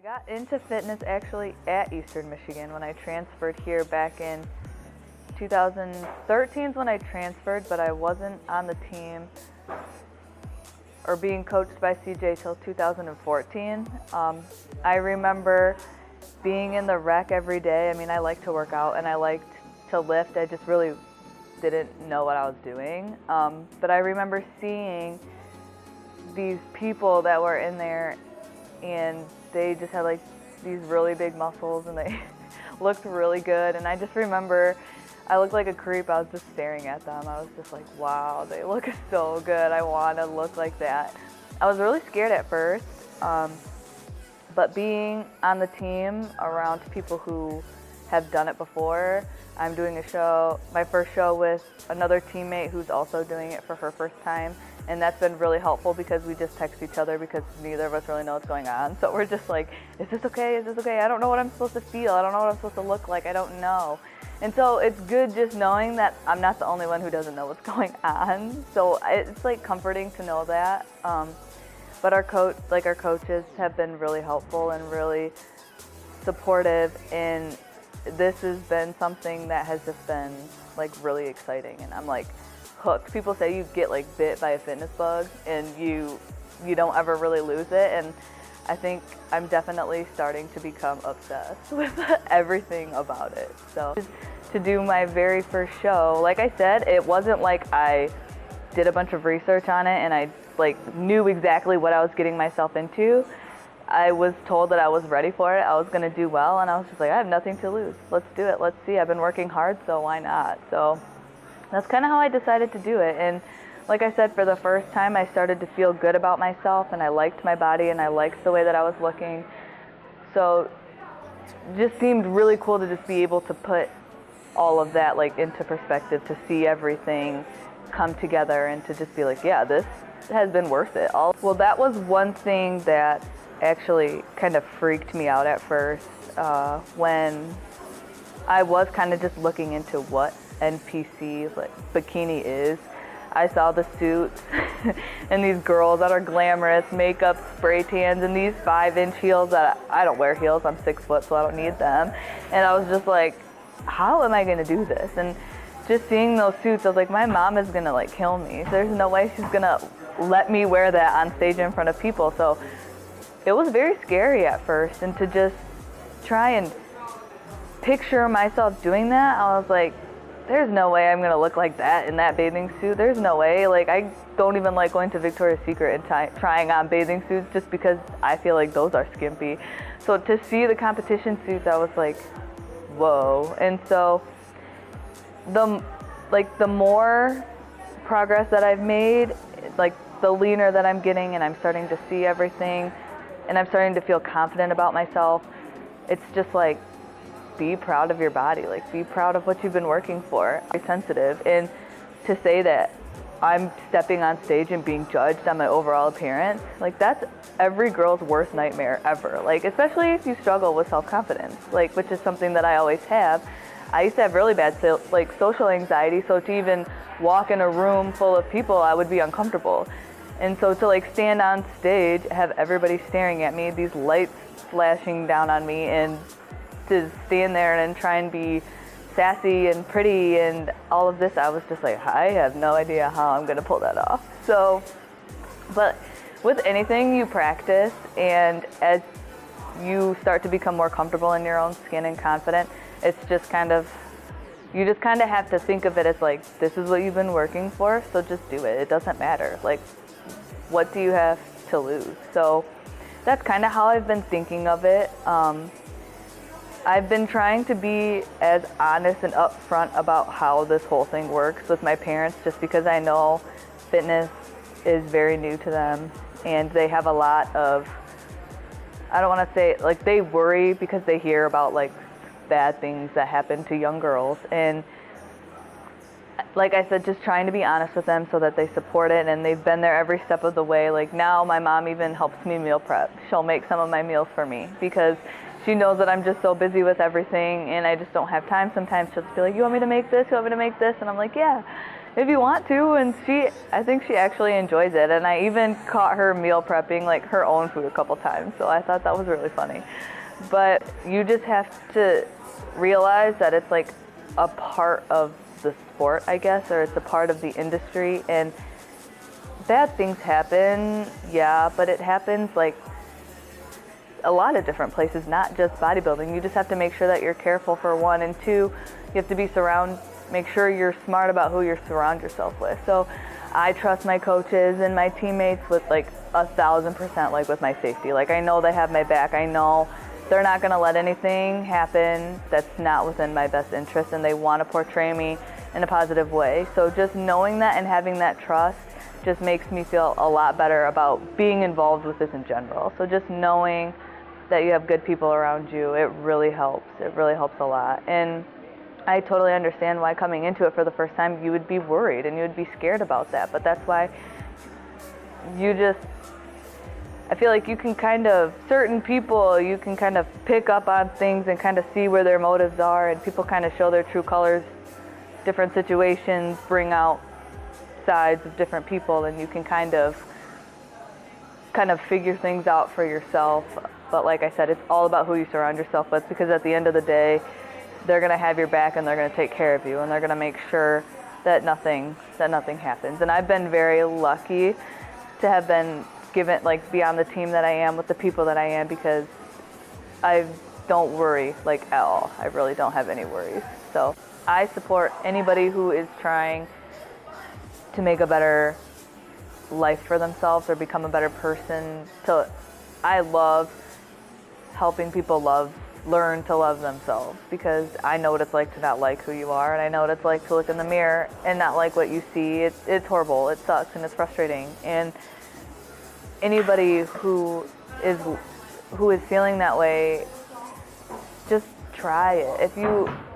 got into fitness actually at Eastern Michigan when I transferred here back in 2013 is when I transferred, but I wasn't on the team or being coached by CJ till 2014. I remember being in the rec every day. I mean, I like to work out and I liked to lift. I just really didn't know what I was doing. But I remember seeing these people that were in there and they just had like these really big muscles and they looked really good. And I just remember I looked like a creep. I was just staring at them. I was just like, wow, they look so good. I want to look like that. I was really scared at first, but being on the team around people who have done it before, I'm doing a show, my first show with another teammate who's also doing it for her first time. And that's been really helpful because we just text each other because neither of us really know what's going on. So we're just like, is this okay? Is this okay? I don't know what I'm supposed to feel. I don't know what I'm supposed to look like. I don't know. And so it's good just knowing that I'm not the only one who doesn't know what's going on. So it's like comforting to know that. But our coaches have been really helpful and really supportive. And this has been something that has just been like really exciting. And I'm like hooked. People say you get like bit by a fitness bug and you don't ever really lose it. And I think I'm definitely starting to become obsessed with everything about it. So to do my very first show, like I said, it wasn't like I did a bunch of research on it and I like knew exactly what I was getting myself into. I was told that I was ready for it. I was going to do well, and I was just like, I have nothing to lose. Let's do it. Let's see. I've been working hard, so why not? So that's kind of how I decided to do it. And like I said, for the first time, I started to feel good about myself, and I liked my body, and I liked the way that I was looking. So it just seemed really cool to just be able to put all of that like into perspective, to see everything come together, and to just be like, yeah, this has been worth it. Well, that was one thing that actually kind of freaked me out at first when I was kind of just looking into what NPC like bikini is. I saw the suits and these girls that are glamorous, makeup, spray tans, and these 5-inch heels that I don't wear heels. I'm 6 foot, so I don't need them. And I was just like, how am I going to do this? And just seeing those suits, I was like, my mom is going to like kill me. There's no way she's going to let me wear that on stage in front of people. So it was very scary at first, and to just try and picture myself doing that, I was like, there's no way I'm gonna look like that in that bathing suit. There's no way. Like, I don't even like going to Victoria's Secret and trying on bathing suits just because I feel like those are skimpy. So to see the competition suits, I was like, whoa. And so the more progress that I've made, like the leaner that I'm getting, and I'm starting to see everything, and I'm starting to feel confident about myself. It's just like, be proud of your body. Like, be proud of what you've been working for. I'm sensitive, and to say that I'm stepping on stage and being judged on my overall appearance, like that's every girl's worst nightmare ever. Like, especially if you struggle with self-confidence, like, which is something that I always have. I used to have really bad social anxiety, so to even walk in a room full of people, I would be uncomfortable. And so to like stand on stage, have everybody staring at me, these lights flashing down on me, and to stand there and try and be sassy and pretty and all of this, I was just like, I have no idea how I'm going to pull that off. So, but with anything you practice, and as you start to become more comfortable in your own skin and confident, it's just kind of, you just kind of have to think of it as like, this is what you've been working for, so just do it. It doesn't matter. Like, what do you have to lose? So that's kind of how I've been thinking of it. I've been trying to be as honest and upfront about how this whole thing works with my parents, just because I know fitness is very new to them, and they have a lot of, I don't want to say, like, they worry because they hear about like bad things that happen to young girls. And like I said, just trying to be honest with them so that they support it, and they've been there every step of the way. Like, now my mom even helps me meal prep. She'll make some of my meals for me because she knows that I'm just so busy with everything and I just don't have time. Sometimes she'll just be like, you want me to make this? You want me to make this? And I'm like, yeah. if you want to. And I think she actually enjoys it. And I even caught her meal prepping like her own food a couple times. So I thought that was really funny. But you just have to realize that it's like a part of the sport, I guess, or it's a part of the industry. And bad things happen, yeah, but it happens like a lot of different places, not just bodybuilding. You just have to make sure that you're careful, for one, and two, you have to make sure you're smart about who you surround yourself with. So I trust my coaches and my teammates with like 1,000%, like with my safety. Like I know they have my back. I know they're not gonna let anything happen that's not within my best interest, and they want to portray me in a positive way. So just knowing that and having that trust just makes me feel a lot better about being involved with this in general. So just knowing that you have good people around you, it really helps. It really helps a lot. And I totally understand why coming into it for the first time you would be worried and you would be scared about that. But that's why I feel like you can certain people, you can kind of pick up on things and kind of see where their motives are, and people kind of show their true colors. Different situations bring out sides of different people, and you can kind of figure things out for yourself. But like I said, it's all about who you surround yourself with, because at the end of the day, they're going to have your back and they're going to take care of you, and they're going to make sure that nothing happens. And I've been very lucky to have been given, like, be on the team that I am with the people that I am, because I don't worry like at all. I really don't have any worries. So I support anybody who is trying to make a better life for themselves or become a better person. I love helping people learn to love themselves, because I know what it's like to not like who you are, and I know what it's like to look in the mirror and not like what you see. It's horrible, it sucks, and it's frustrating. And anybody who is feeling that way, just try it.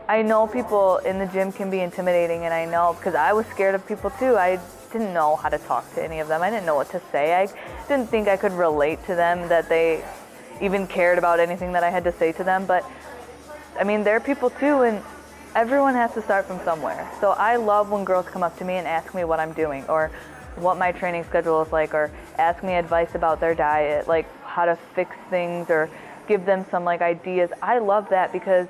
I know people in the gym can be intimidating, and I know, because I was scared of people too. I didn't know how to talk to any of them. I didn't know what to say. I didn't think I could relate to them, that they even cared about anything that I had to say to them. But I mean, they're people too, and everyone has to start from somewhere. So I love when girls come up to me and ask me what I'm doing, or what my training schedule is like, or ask me advice about their diet, like how to fix things, or give them some like ideas. I love that, because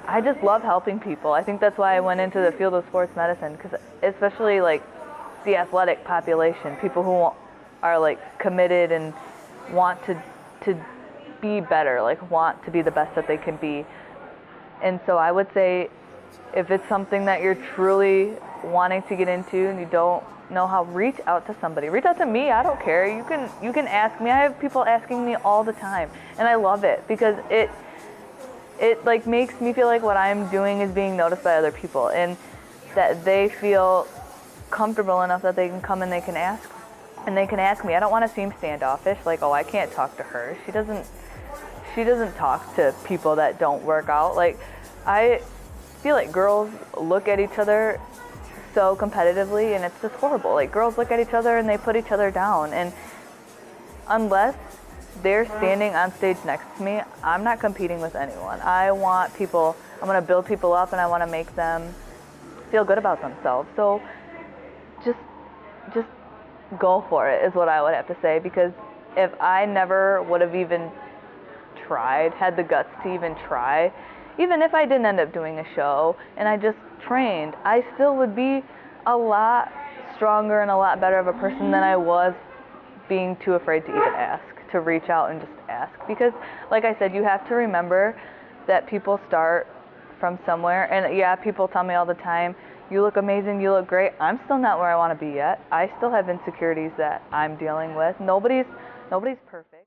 I just love helping people. I think that's why I went into the field of sports medicine, because especially like the athletic population, people who are like committed and want to be better, like want to be the best that they can be. And so I would say, if it's something that you're truly wanting to get into and you don't know how, reach out to somebody. Reach out to me. I don't care. You can ask me. I have people asking me all the time, and I love it, because it like makes me feel like what I'm doing is being noticed by other people, and that they feel comfortable enough that they can come and they can ask me. I don't want to seem standoffish, like, oh, I can't talk to her. She doesn't talk to people that don't work out. Like, I feel like girls look at each other so competitively, and it's just horrible. Like, girls look at each other and they put each other down, and unless they're standing on stage next to me, I'm not competing with anyone. I want people, I want to build people up, and I want to make them feel good about themselves. So just go for it is what I would have to say, because if I never would have even had the guts to even try, even if I didn't end up doing a show and I just trained, I still would be a lot stronger and a lot better of a person than I was being too afraid to even ask, to reach out and just ask. Because like I said, you have to remember that people start from somewhere. And yeah, people tell me all the time, you look amazing, you look great. I'm still not where I want to be yet. I still have insecurities that I'm dealing with. Nobody's perfect.